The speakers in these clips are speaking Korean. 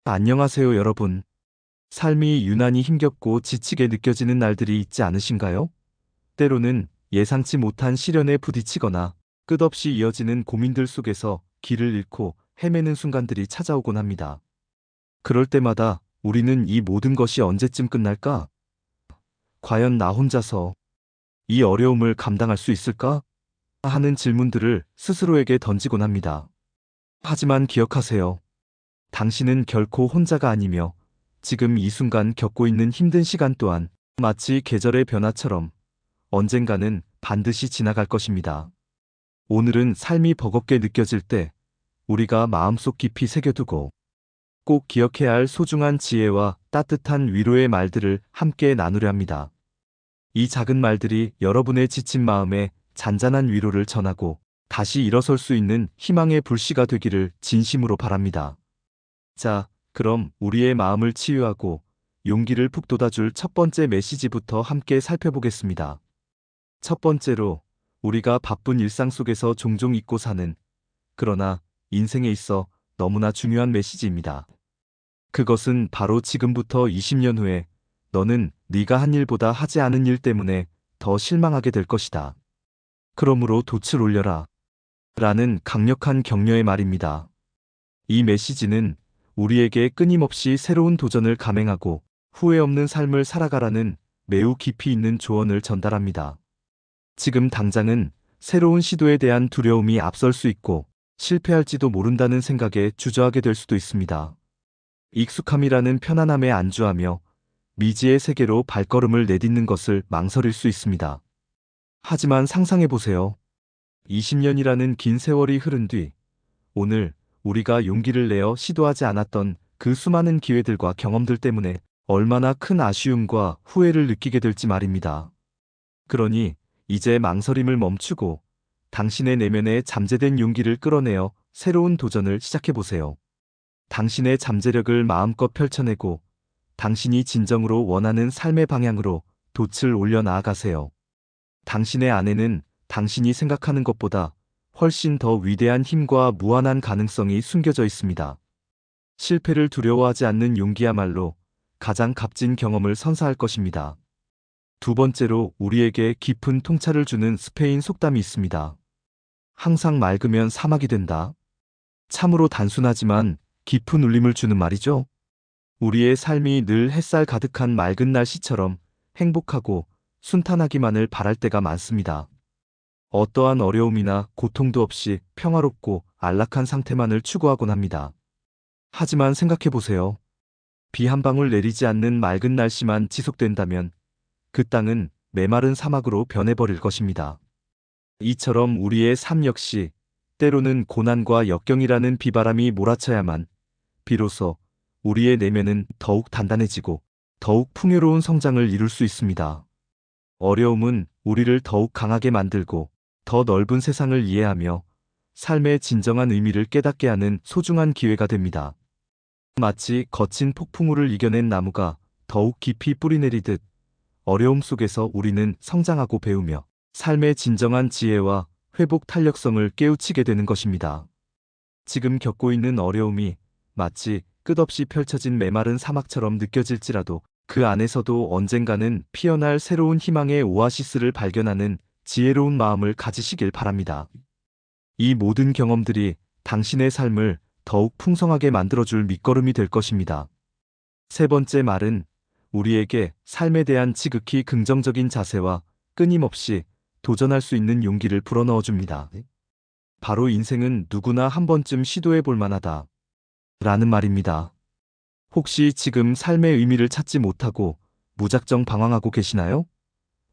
안녕하세요, 여러분. 삶이 유난히 힘겹고 지치게 느껴지는 날들이 있지 않으신가요? 때로는 예상치 못한 시련에 부딪히거나 끝없이 이어지는 고민들 속에서 길을 잃고 헤매는 순간들이 찾아오곤 합니다. 그럴 때마다 우리는 이 모든 것이 언제쯤 끝날까? 과연 나 혼자서 이 어려움을 감당할 수 있을까? 하는 질문들을 스스로에게 던지곤 합니다. 하지만 기억하세요. 당신은 결코 혼자가 아니며 지금 이 순간 겪고 있는 힘든 시간 또한 마치 계절의 변화처럼 언젠가는 반드시 지나갈 것입니다. 오늘은 삶이 버겁게 느껴질 때 우리가 마음속 깊이 새겨두고 꼭 기억해야 할 소중한 지혜와 따뜻한 위로의 말들을 함께 나누려 합니다. 이 작은 말들이 여러분의 지친 마음에 잔잔한 위로를 전하고 다시 일어설 수 있는 희망의 불씨가 되기를 진심으로 바랍니다. 자, 그럼 우리의 마음을 치유하고 용기를 북돋아줄 첫 번째 메시지부터 함께 살펴보겠습니다. 첫 번째로, 우리가 바쁜 일상 속에서 종종 잊고 사는, 그러나 인생에 있어 너무나 중요한 메시지입니다. 그것은 바로 지금부터 20년 후에 너는 네가 한 일보다 하지 않은 일 때문에 더 실망하게 될 것이다. 그러므로 돛을 올려라. 라는 강력한 격려의 말입니다. 이 메시지는 우리에게 끊임없이 새로운 도전을 감행하고 후회 없는 삶을 살아가라는 매우 깊이 있는 조언을 전달합니다. 지금 당장은 새로운 시도에 대한 두려움이 앞설 수 있고 실패할지도 모른다는 생각에 주저하게 될 수도 있습니다. 익숙함이라는 편안함에 안주하며 미지의 세계로 발걸음을 내딛는 것을 망설일 수 있습니다. 하지만 상상해보세요. 20년이라는 긴 세월이 흐른 뒤 오늘 우리가 용기를 내어 시도하지 않았던 그 수많은 기회들과 경험들 때문에 얼마나 큰 아쉬움과 후회를 느끼게 될지 말입니다. 그러니 이제 망설임을 멈추고 당신의 내면에 잠재된 용기를 끌어내어 새로운 도전을 시작해보세요. 당신의 잠재력을 마음껏 펼쳐내고 당신이 진정으로 원하는 삶의 방향으로 돛을 올려 나아가세요. 당신의 안에는 당신이 생각하는 것보다 훨씬 더 위대한 힘과 무한한 가능성이 숨겨져 있습니다. 실패를 두려워하지 않는 용기야말로 가장 값진 경험을 선사할 것입니다. 두 번째로, 우리에게 깊은 통찰을 주는 스페인 속담이 있습니다. 항상 맑으면 사막이 된다. 참으로 단순하지만 깊은 울림을 주는 말이죠. 우리의 삶이 늘 햇살 가득한 맑은 날씨처럼 행복하고 순탄하기만을 바랄 때가 많습니다. 어떠한 어려움이나 고통도 없이 평화롭고 안락한 상태만을 추구하곤 합니다. 하지만 생각해보세요. 비 한 방울 내리지 않는 맑은 날씨만 지속된다면 그 땅은 메마른 사막으로 변해버릴 것입니다. 이처럼 우리의 삶 역시 때로는 고난과 역경이라는 비바람이 몰아쳐야만 비로소 우리의 내면은 더욱 단단해지고 더욱 풍요로운 성장을 이룰 수 있습니다. 어려움은 우리를 더욱 강하게 만들고 더 넓은 세상을 이해하며 삶의 진정한 의미를 깨닫게 하는 소중한 기회가 됩니다. 마치 거친 폭풍우를 이겨낸 나무가 더욱 깊이 뿌리내리듯 어려움 속에서 우리는 성장하고 배우며 삶의 진정한 지혜와 회복 탄력성을 깨우치게 되는 것입니다. 지금 겪고 있는 어려움이 마치 끝없이 펼쳐진 메마른 사막처럼 느껴질지라도 그 안에서도 언젠가는 피어날 새로운 희망의 오아시스를 발견하는 지혜로운 마음을 가지시길 바랍니다. 이 모든 경험들이 당신의 삶을 더욱 풍성하게 만들어줄 밑거름이 될 것입니다. 세 번째 말은 우리에게 삶에 대한 지극히 긍정적인 자세와 끊임없이 도전할 수 있는 용기를 불어넣어 줍니다. 바로 인생은 누구나 한 번쯤 시도해 볼 만하다. 라는 말입니다. 혹시 지금 삶의 의미를 찾지 못하고 무작정 방황하고 계시나요?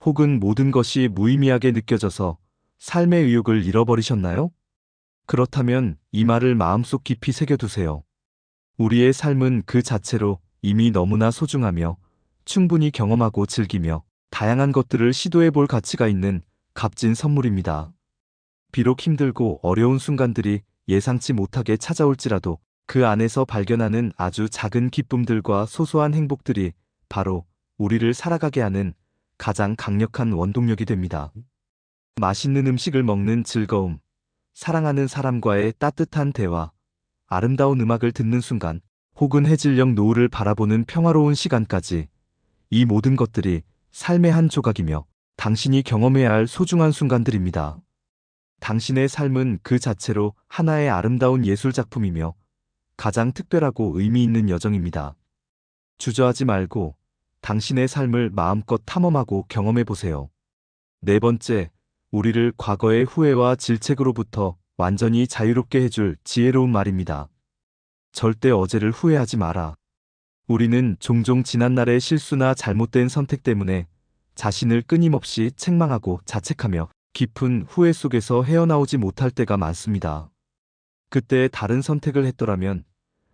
혹은 모든 것이 무의미하게 느껴져서 삶의 의욕을 잃어버리셨나요? 그렇다면 이 말을 마음속 깊이 새겨두세요. 우리의 삶은 그 자체로 이미 너무나 소중하며 충분히 경험하고 즐기며 다양한 것들을 시도해 볼 가치가 있는 값진 선물입니다. 비록 힘들고 어려운 순간들이 예상치 못하게 찾아올지라도 그 안에서 발견하는 아주 작은 기쁨들과 소소한 행복들이 바로 우리를 살아가게 하는 가장 강력한 원동력이 됩니다. 맛있는 음식을 먹는 즐거움, 사랑하는 사람과의 따뜻한 대화, 아름다운 음악을 듣는 순간, 혹은 해질녘 노을을 바라보는 평화로운 시간까지, 이 모든 것들이 삶의 한 조각이며 당신이 경험해야 할 소중한 순간들입니다. 당신의 삶은 그 자체로 하나의 아름다운 예술 작품이며 가장 특별하고 의미 있는 여정입니다. 주저하지 말고 당신의 삶을 마음껏 탐험하고 경험해 보세요. 네 번째, 우리를 과거의 후회와 질책으로부터 완전히 자유롭게 해줄 지혜로운 말입니다. 절대 어제를 후회하지 마라. 우리는 종종 지난날의 실수나 잘못된 선택 때문에 자신을 끊임없이 책망하고 자책하며 깊은 후회 속에서 헤어나오지 못할 때가 많습니다. 그때 다른 선택을 했더라면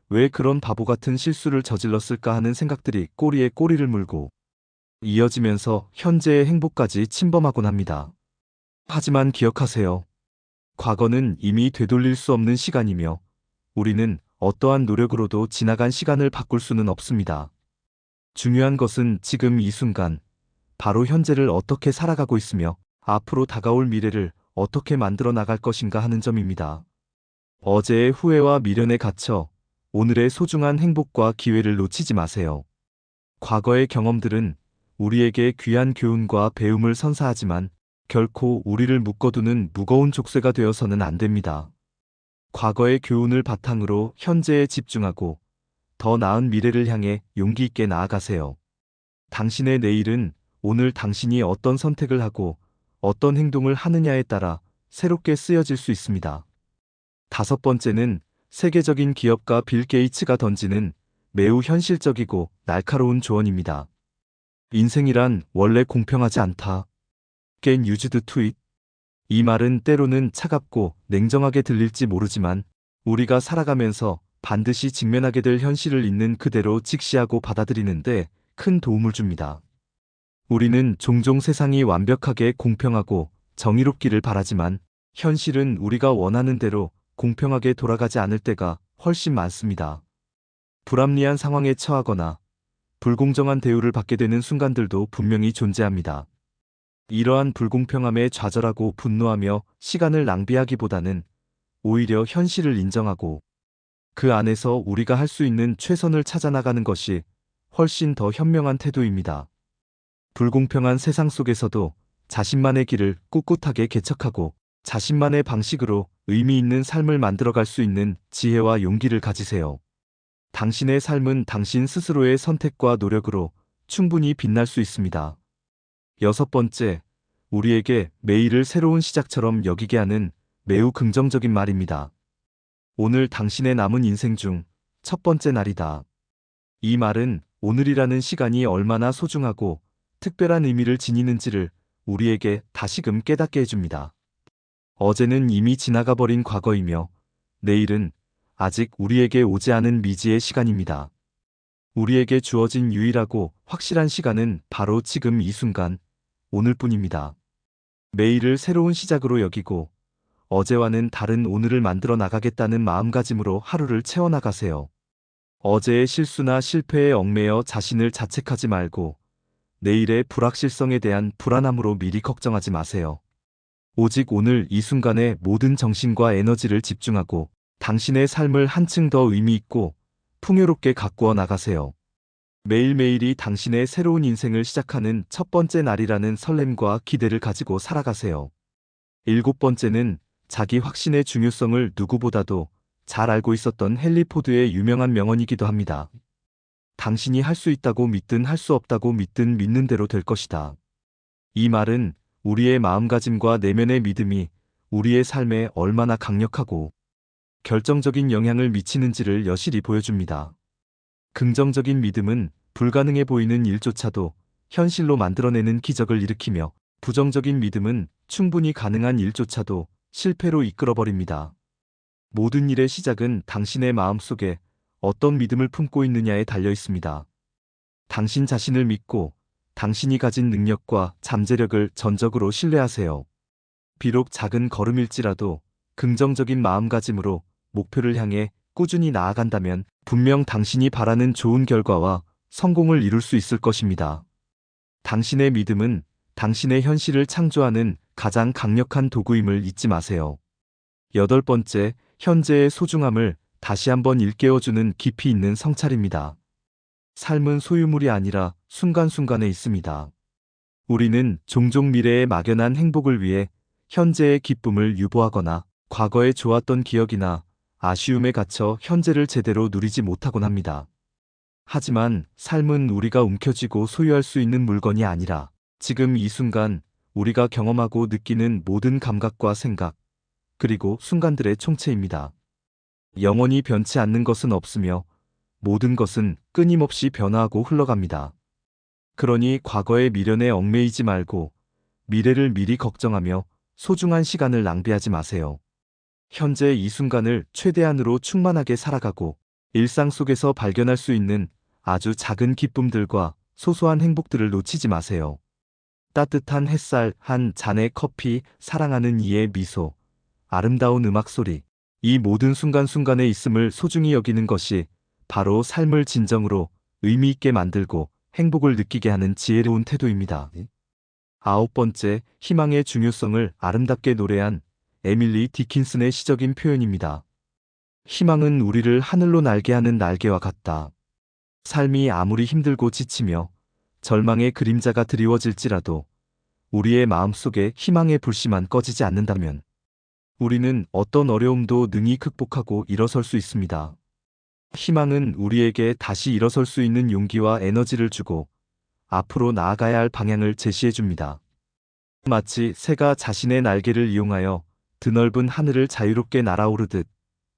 왜 그런 바보 같은 실수를 저질렀을까 하는 생각들이 꼬리에 꼬리를 물고 이어지면서 현재의 행복까지 침범하곤 합니다. 하지만 기억하세요. 과거는 이미 되돌릴 수 없는 시간이며 우리는 어떠한 노력으로도 지나간 시간을 바꿀 수는 없습니다. 중요한 것은 지금 이 순간, 바로 현재를 어떻게 살아가고 있으며 앞으로 다가올 미래를 어떻게 만들어 나갈 것인가 하는 점입니다. 어제의 후회와 미련에 갇혀 오늘의 소중한 행복과 기회를 놓치지 마세요. 과거의 경험들은 우리에게 귀한 교훈과 배움을 선사하지만 결코 우리를 묶어두는 무거운 족쇄가 되어서는 안 됩니다. 과거의 교훈을 바탕으로 현재에 집중하고 더 나은 미래를 향해 용기 있게 나아가세요. 당신의 내일은 오늘 당신이 어떤 선택을 하고 어떤 행동을 하느냐에 따라 새롭게 쓰여질 수 있습니다. 다섯 번째는 세계적인 기업가 빌 게이츠가 던지는 매우 현실적이고 날카로운 조언입니다. 인생이란 원래 공평하지 않다. Get used to it. 이 말은 때로는 차갑고 냉정하게 들릴지 모르지만 우리가 살아가면서 반드시 직면하게 될 현실을 있는 그대로 직시하고 받아들이는데 큰 도움을 줍니다. 우리는 종종 세상이 완벽하게 공평하고 정의롭기를 바라지만 현실은 우리가 원하는 대로 공평하게 돌아가지 않을 때가 훨씬 많습니다. 불합리한 상황에 처하거나 불공정한 대우를 받게 되는 순간들도 분명히 존재합니다. 이러한 불공평함에 좌절하고 분노하며 시간을 낭비하기보다는 오히려 현실을 인정하고 그 안에서 우리가 할 수 있는 최선을 찾아 나가는 것이 훨씬 더 현명한 태도입니다. 불공평한 세상 속에서도 자신만의 길을 꿋꿋하게 개척하고 자신만의 방식으로 의미 있는 삶을 만들어갈 수 있는 지혜와 용기를 가지세요. 당신의 삶은 당신 스스로의 선택과 노력으로 충분히 빛날 수 있습니다. 여섯 번째, 우리에게 매일을 새로운 시작처럼 여기게 하는 매우 긍정적인 말입니다. 오늘 당신의 남은 인생 중 첫 번째 날이다. 이 말은 오늘이라는 시간이 얼마나 소중하고 특별한 의미를 지니는지를 우리에게 다시금 깨닫게 해줍니다. 어제는 이미 지나가 버린 과거이며 내일은 아직 우리에게 오지 않은 미지의 시간입니다. 우리에게 주어진 유일하고 확실한 시간은 바로 지금 이 순간, 오늘뿐입니다. 매일을 새로운 시작으로 여기고 어제와는 다른 오늘을 만들어 나가겠다는 마음가짐으로 하루를 채워나가세요. 어제의 실수나 실패에 얽매여 자신을 자책하지 말고 내일의 불확실성에 대한 불안함으로 미리 걱정하지 마세요. 오직 오늘 이 순간에 모든 정신과 에너지를 집중하고 당신의 삶을 한층 더 의미 있고 풍요롭게 가꾸어 나가세요. 매일매일이 당신의 새로운 인생을 시작하는 첫 번째 날이라는 설렘과 기대를 가지고 살아가세요. 일곱 번째는 자기 확신의 중요성을 누구보다도 잘 알고 있었던 헨리 포드의 유명한 명언이기도 합니다. 당신이 할 수 있다고 믿든 할 수 없다고 믿든 믿는 대로 될 것이다. 이 말은 우리의 마음가짐과 내면의 믿음이 우리의 삶에 얼마나 강력하고 결정적인 영향을 미치는지를 여실히 보여줍니다. 긍정적인 믿음은 불가능해 보이는 일조차도 현실로 만들어내는 기적을 일으키며 부정적인 믿음은 충분히 가능한 일조차도 실패로 이끌어버립니다. 모든 일의 시작은 당신의 마음속에 어떤 믿음을 품고 있느냐에 달려 있습니다. 당신 자신을 믿고 당신이 가진 능력과 잠재력을 전적으로 신뢰하세요. 비록 작은 걸음일지라도 긍정적인 마음가짐으로 목표를 향해 꾸준히 나아간다면 분명 당신이 바라는 좋은 결과와 성공을 이룰 수 있을 것입니다. 당신의 믿음은 당신의 현실을 창조하는 가장 강력한 도구임을 잊지 마세요. 여덟 번째, 현재의 소중함을 다시 한번 일깨워주는 깊이 있는 성찰입니다. 삶은 소유물이 아니라 순간순간에 있습니다. 우리는 종종 미래의 막연한 행복을 위해 현재의 기쁨을 유보하거나 과거에 좋았던 기억이나 아쉬움에 갇혀 현재를 제대로 누리지 못하곤 합니다. 하지만 삶은 우리가 움켜쥐고 소유할 수 있는 물건이 아니라 지금 이 순간 우리가 경험하고 느끼는 모든 감각과 생각, 그리고 순간들의 총체입니다. 영원히 변치 않는 것은 없으며 모든 것은 끊임없이 변화하고 흘러갑니다. 그러니 과거의 미련에 얽매이지 말고 미래를 미리 걱정하며 소중한 시간을 낭비하지 마세요. 현재 이 순간을 최대한으로 충만하게 살아가고 일상 속에서 발견할 수 있는 아주 작은 기쁨들과 소소한 행복들을 놓치지 마세요. 따뜻한 햇살, 한 잔의 커피, 사랑하는 이의 미소, 아름다운 음악 소리, 이 모든 순간순간의 있음을 소중히 여기는 것이 바로 삶을 진정으로 의미 있게 만들고 행복을 느끼게 하는 지혜로운 태도입니다. 9번째, 희망의 중요성을 아름답게 노래한 에밀리 디킨슨의 시적인 표현입니다. 희망은 우리를 하늘로 날게 하는 날개와 같다. 삶이 아무리 힘들고 지치며 절망의 그림자가 드리워질지라도 우리의 마음속에 희망의 불씨만 꺼지지 않는다면 우리는 어떤 어려움도 능히 극복하고 일어설 수 있습니다. 희망은 우리에게 다시 일어설 수 있는 용기와 에너지를 주고 앞으로 나아가야 할 방향을 제시해 줍니다. 마치 새가 자신의 날개를 이용하여 드넓은 하늘을 자유롭게 날아오르듯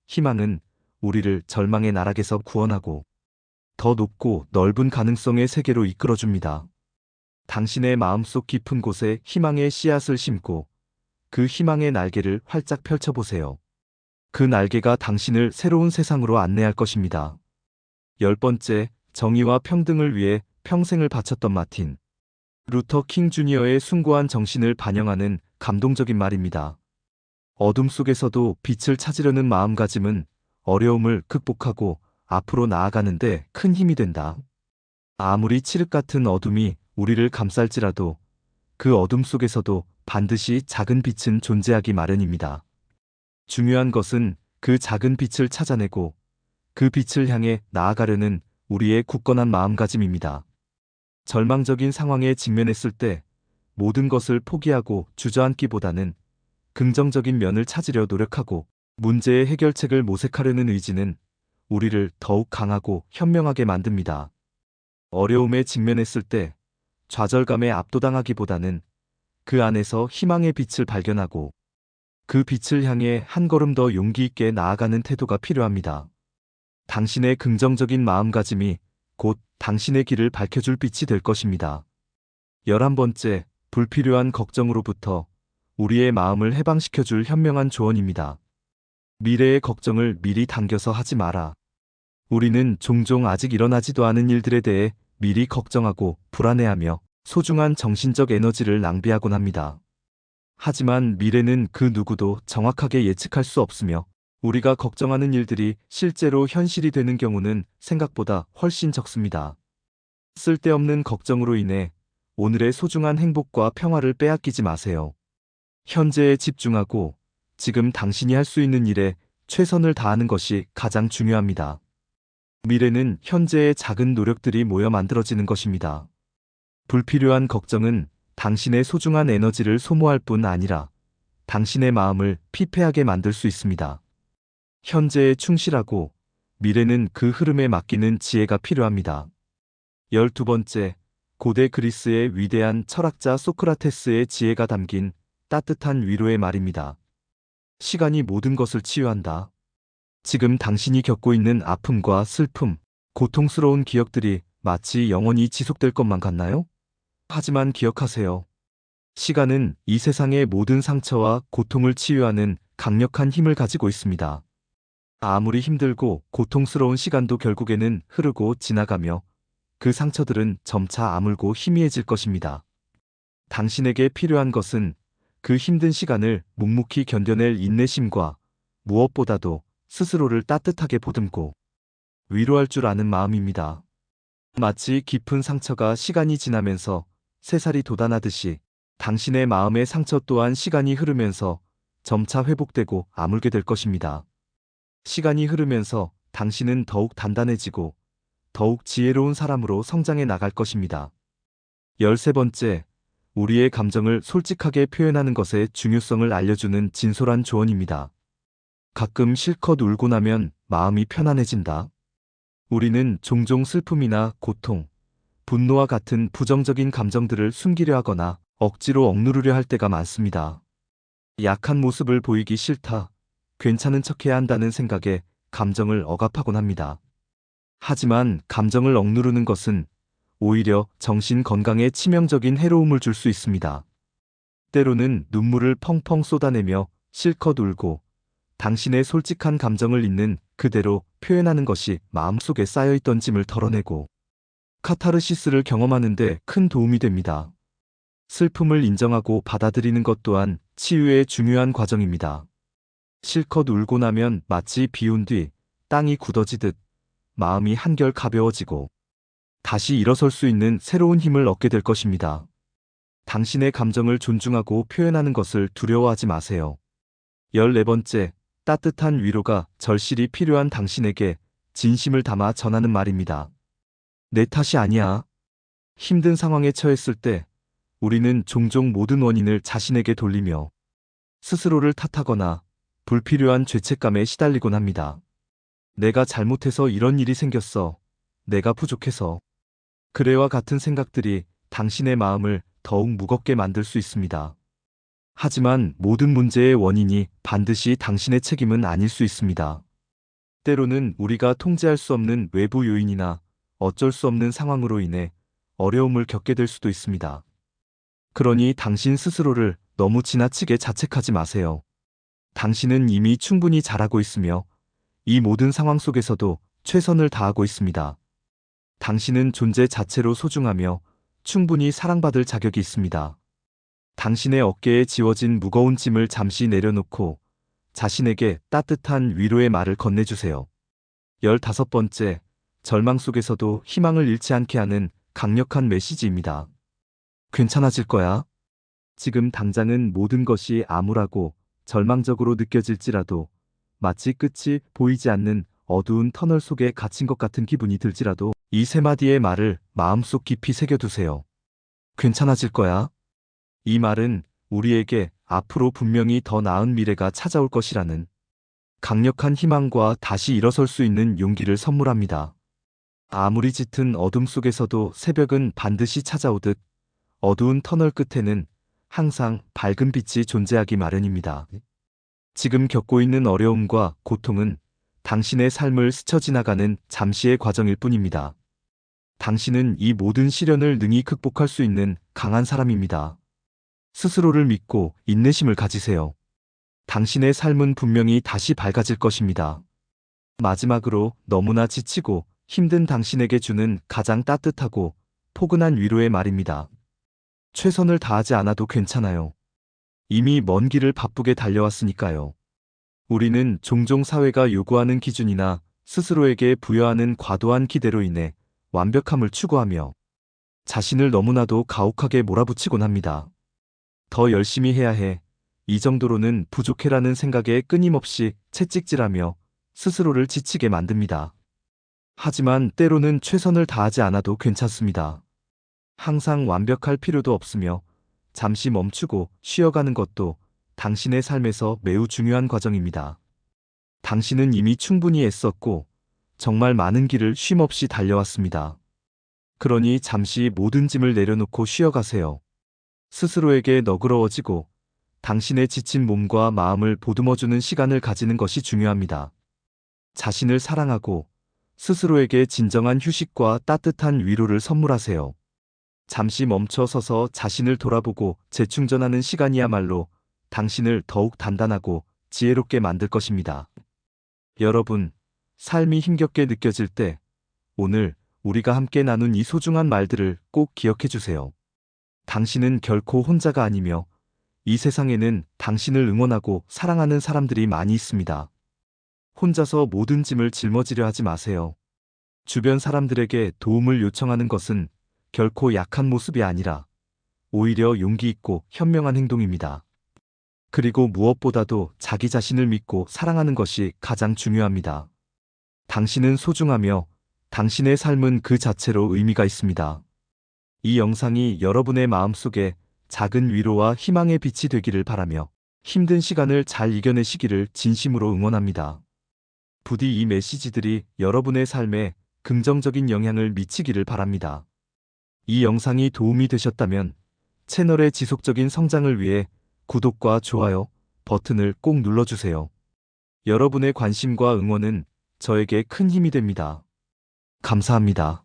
희망은 우리를 절망의 나락에서 구원하고 더 높고 넓은 가능성의 세계로 이끌어줍니다. 당신의 마음속 깊은 곳에 희망의 씨앗을 심고 그 희망의 날개를 활짝 펼쳐보세요. 그 날개가 당신을 새로운 세상으로 안내할 것입니다. 10번째, 정의와 평등을 위해 평생을 바쳤던 마틴 루터 킹 주니어의 숭고한 정신을 반영하는 감동적인 말입니다. 어둠 속에서도 빛을 찾으려는 마음가짐은 어려움을 극복하고 앞으로 나아가는데 큰 힘이 된다. 아무리 칠흑 같은 어둠이 우리를 감쌀지라도 그 어둠 속에서도 반드시 작은 빛은 존재하기 마련입니다. 중요한 것은 그 작은 빛을 찾아내고 그 빛을 향해 나아가려는 우리의 굳건한 마음가짐입니다. 절망적인 상황에 직면했을 때 모든 것을 포기하고 주저앉기보다는 긍정적인 면을 찾으려 노력하고 문제의 해결책을 모색하려는 의지는 우리를 더욱 강하고 현명하게 만듭니다. 어려움에 직면했을 때 좌절감에 압도당하기보다는 그 안에서 희망의 빛을 발견하고 그 빛을 향해 한 걸음 더 용기 있게 나아가는 태도가 필요합니다. 당신의 긍정적인 마음가짐이 곧 당신의 길을 밝혀줄 빛이 될 것입니다. 11번째, 불필요한 걱정으로부터 우리의 마음을 해방시켜줄 현명한 조언입니다. 미래의 걱정을 미리 당겨서 하지 마라. 우리는 종종 아직 일어나지도 않은 일들에 대해 미리 걱정하고 불안해하며 소중한 정신적 에너지를 낭비하곤 합니다. 하지만 미래는 그 누구도 정확하게 예측할 수 없으며 우리가 걱정하는 일들이 실제로 현실이 되는 경우는 생각보다 훨씬 적습니다. 쓸데없는 걱정으로 인해 오늘의 소중한 행복과 평화를 빼앗기지 마세요. 현재에 집중하고 지금 당신이 할 수 있는 일에 최선을 다하는 것이 가장 중요합니다. 미래는 현재의 작은 노력들이 모여 만들어지는 것입니다. 불필요한 걱정은 당신의 소중한 에너지를 소모할 뿐 아니라 당신의 마음을 피폐하게 만들 수 있습니다. 현재에 충실하고 미래는 그 흐름에 맡기는 지혜가 필요합니다. 12번째, 고대 그리스의 위대한 철학자 소크라테스의 지혜가 담긴 따뜻한 위로의 말입니다. 시간이 모든 것을 치유한다. 지금 당신이 겪고 있는 아픔과 슬픔, 고통스러운 기억들이 마치 영원히 지속될 것만 같나요? 하지만 기억하세요. 시간은 이 세상의 모든 상처와 고통을 치유하는 강력한 힘을 가지고 있습니다. 아무리 힘들고 고통스러운 시간도 결국에는 흐르고 지나가며 그 상처들은 점차 아물고 희미해질 것입니다. 당신에게 필요한 것은 그 힘든 시간을 묵묵히 견뎌낼 인내심과 무엇보다도 스스로를 따뜻하게 보듬고 위로할 줄 아는 마음입니다. 마치 깊은 상처가 시간이 지나면서 새살이 돋아나듯이 당신의 마음의 상처 또한 시간이 흐르면서 점차 회복되고 아물게 될 것입니다. 시간이 흐르면서 당신은 더욱 단단해지고 더욱 지혜로운 사람으로 성장해 나갈 것입니다. 13번째, 우리의 감정을 솔직하게 표현하는 것의 중요성을 알려주는 진솔한 조언입니다. 가끔 실컷 울고 나면 마음이 편안해진다. 우리는 종종 슬픔이나 고통, 분노와 같은 부정적인 감정들을 숨기려 하거나 억지로 억누르려 할 때가 많습니다. 약한 모습을 보이기 싫다, 괜찮은 척해야 한다는 생각에 감정을 억압하곤 합니다. 하지만 감정을 억누르는 것은 오히려 정신 건강에 치명적인 해로움을 줄 수 있습니다. 때로는 눈물을 펑펑 쏟아내며 실컷 울고 당신의 솔직한 감정을 있는 그대로 표현하는 것이 마음속에 쌓여있던 짐을 덜어내고 카타르시스를 경험하는 데 큰 도움이 됩니다. 슬픔을 인정하고 받아들이는 것 또한 치유의 중요한 과정입니다. 실컷 울고 나면 마치 비 온 뒤 땅이 굳어지듯 마음이 한결 가벼워지고 다시 일어설 수 있는 새로운 힘을 얻게 될 것입니다. 당신의 감정을 존중하고 표현하는 것을 두려워하지 마세요. 14번째, 따뜻한 위로가 절실히 필요한 당신에게 진심을 담아 전하는 말입니다. 내 탓이 아니야. 힘든 상황에 처했을 때 우리는 종종 모든 원인을 자신에게 돌리며 스스로를 탓하거나 불필요한 죄책감에 시달리곤 합니다. 내가 잘못해서 이런 일이 생겼어. 내가 부족해서. 그래와 같은 생각들이 당신의 마음을 더욱 무겁게 만들 수 있습니다. 하지만 모든 문제의 원인이 반드시 당신의 책임은 아닐 수 있습니다. 때로는 우리가 통제할 수 없는 외부 요인이나 어쩔 수 없는 상황으로 인해 어려움을 겪게 될 수도 있습니다. 그러니 당신 스스로를 너무 지나치게 자책하지 마세요. 당신은 이미 충분히 잘하고 있으며 이 모든 상황 속에서도 최선을 다하고 있습니다. 당신은 존재 자체로 소중하며 충분히 사랑받을 자격이 있습니다. 당신의 어깨에 지워진 무거운 짐을 잠시 내려놓고 자신에게 따뜻한 위로의 말을 건네주세요. 15번째, 절망 속에서도 희망을 잃지 않게 하는 강력한 메시지입니다. 괜찮아질 거야. 지금 당장은 모든 것이 암울하고 절망적으로 느껴질지라도, 마치 끝이 보이지 않는 어두운 터널 속에 갇힌 것 같은 기분이 들지라도 이 세 마디의 말을 마음속 깊이 새겨두세요. 괜찮아질 거야. 이 말은 우리에게 앞으로 분명히 더 나은 미래가 찾아올 것이라는 강력한 희망과 다시 일어설 수 있는 용기를 선물합니다. 아무리 짙은 어둠 속에서도 새벽은 반드시 찾아오듯 어두운 터널 끝에는 항상 밝은 빛이 존재하기 마련입니다. 지금 겪고 있는 어려움과 고통은 당신의 삶을 스쳐 지나가는 잠시의 과정일 뿐입니다. 당신은 이 모든 시련을 능히 극복할 수 있는 강한 사람입니다. 스스로를 믿고 인내심을 가지세요. 당신의 삶은 분명히 다시 밝아질 것입니다. 마지막으로, 너무나 지치고 힘든 당신에게 주는 가장 따뜻하고 포근한 위로의 말입니다. 최선을 다하지 않아도 괜찮아요. 이미 먼 길을 바쁘게 달려왔으니까요. 우리는 종종 사회가 요구하는 기준이나 스스로에게 부여하는 과도한 기대로 인해 완벽함을 추구하며 자신을 너무나도 가혹하게 몰아붙이곤 합니다. 더 열심히 해야 해. 이 정도로는 부족해라는 생각에 끊임없이 채찍질하며 스스로를 지치게 만듭니다. 하지만 때로는 최선을 다하지 않아도 괜찮습니다. 항상 완벽할 필요도 없으며 잠시 멈추고 쉬어가는 것도 당신의 삶에서 매우 중요한 과정입니다. 당신은 이미 충분히 애썼고 정말 많은 길을 쉼없이 달려왔습니다. 그러니 잠시 모든 짐을 내려놓고 쉬어가세요. 스스로에게 너그러워지고 당신의 지친 몸과 마음을 보듬어주는 시간을 가지는 것이 중요합니다. 자신을 사랑하고 스스로에게 진정한 휴식과 따뜻한 위로를 선물하세요. 잠시 멈춰 서서 자신을 돌아보고 재충전하는 시간이야말로 당신을 더욱 단단하고 지혜롭게 만들 것입니다. 여러분, 삶이 힘겹게 느껴질 때 오늘 우리가 함께 나눈 이 소중한 말들을 꼭 기억해 주세요. 당신은 결코 혼자가 아니며 이 세상에는 당신을 응원하고 사랑하는 사람들이 많이 있습니다. 혼자서 모든 짐을 짊어지려 하지 마세요. 주변 사람들에게 도움을 요청하는 것은 결코 약한 모습이 아니라 오히려 용기 있고 현명한 행동입니다. 그리고 무엇보다도 자기 자신을 믿고 사랑하는 것이 가장 중요합니다. 당신은 소중하며 당신의 삶은 그 자체로 의미가 있습니다. 이 영상이 여러분의 마음속에 작은 위로와 희망의 빛이 되기를 바라며 힘든 시간을 잘 이겨내시기를 진심으로 응원합니다. 부디 이 메시지들이 여러분의 삶에 긍정적인 영향을 미치기를 바랍니다. 이 영상이 도움이 되셨다면 채널의 지속적인 성장을 위해 구독과 좋아요 버튼을 꼭 눌러주세요. 여러분의 관심과 응원은 저에게 큰 힘이 됩니다. 감사합니다.